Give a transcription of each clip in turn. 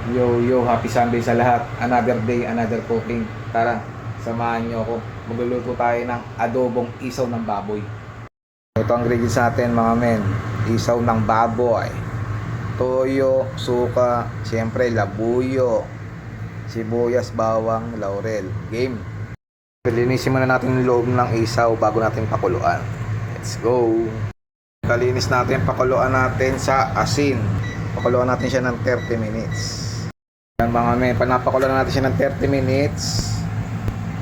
Yo, happy Sunday sa lahat. Another day, another cooking. Tara, samahan nyo ako. Magluluto tayo ng adobong isaw ng baboy. Ito ang ingredients natin mga men. Isaw ng baboy. Toyo, suka, siyempre labuyo, sibuyas, bawang, laurel. Game. Linisin muna natin yung loob ng isaw bago natin pakuluan. Let's go. Kalinis natin, pakuluan natin sa asin. Pakuluan natin siya ng 30 minutes. Yan mga men, panapakuluan natin siya ng 30 minutes.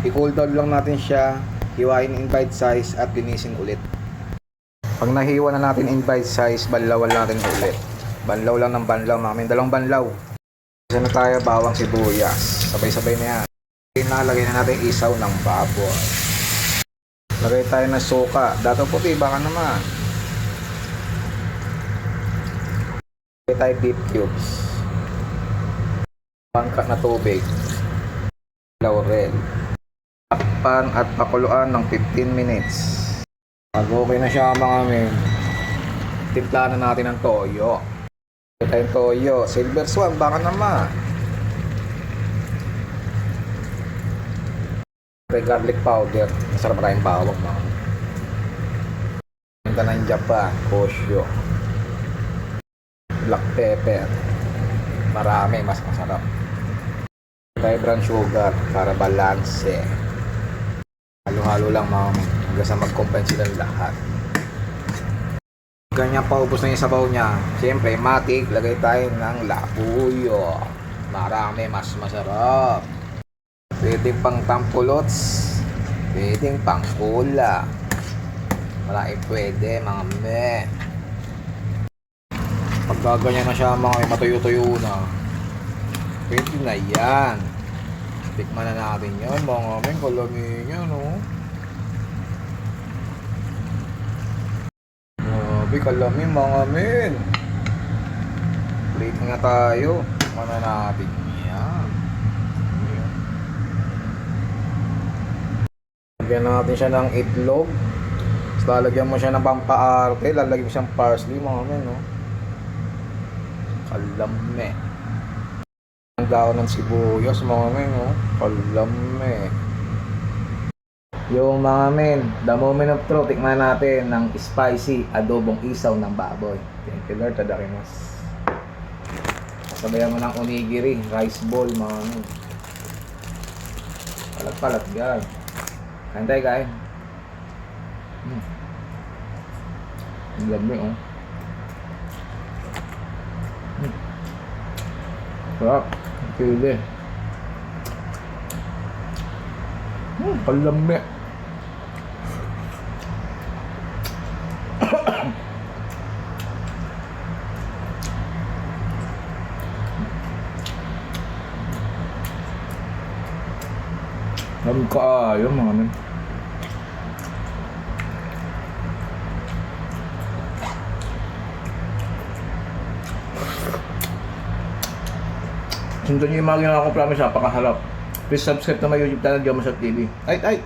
I-cool down lang natin siya. Hiwain in bite size at linisin ulit. Pag nahiwa na natin in bite size, banlawan natin ulit. Banlaw lang ng banlaw mga men, dalawang banlaw. Isa na tayo, bawang, sibuyas. Sabay-sabay na yan. Nalagay na natin isaw ng baboy. Lagay tayo ng suka. Dato puti, baka naman. Lagay tayo beef cubes. Pangkat na tubig. Laurel. Takpan at pakuluan ng 15 minutes. Pag okay na siya mga men, timpla na natin ng toyo. Lagay tayong toyo. Silver swan, baka naman. Garlic powder. Masarap na yung bawang mga. Minta ng Japan, kosyo, black pepper. Marami, mas masarap. Tayo brown sugar para balanse. Halo-halo lang mga hanggang sa mag-combine silang lahat. Ganyan paubos na yung sabaw niya. Siyempre, matik, lagay tayo ng labuyo. Marami, mas masarap. Pwedeng pang tampulots, pwedeng pang cola. Marami pwede mga men. Pag gaganyan na siya mga matuyo-tuyo na, pwede na yan. Tikman na natin yan mga men. Kalamin yan no. Grabe kalamin mga men. Plate nga tayo. Tikman na natin yan. Lagyan natin siya ng itlog. Tapos lalagyan mo siya ng pampaarte. Lalagyan mo siyang parsley mga men no. Kalame. Ang daon ng sibuyas mga men no. Kalame. Yung mga men, the moment of truth, tikman natin ng spicy adobong isaw ng baboy. Thank you Lord, tadakimasu. Sabayan mo ng onigiri, rice bowl mga men. Palat-palat yan. Kain tayo kain. Ang lamig oh. Sarap. Pili. Palami. Lamig kaayo mga men. Sundan nyo yung mga ginagawa ko, promise, napakaharap. Please subscribe to my YouTube channel, Jomasat TV. Ay!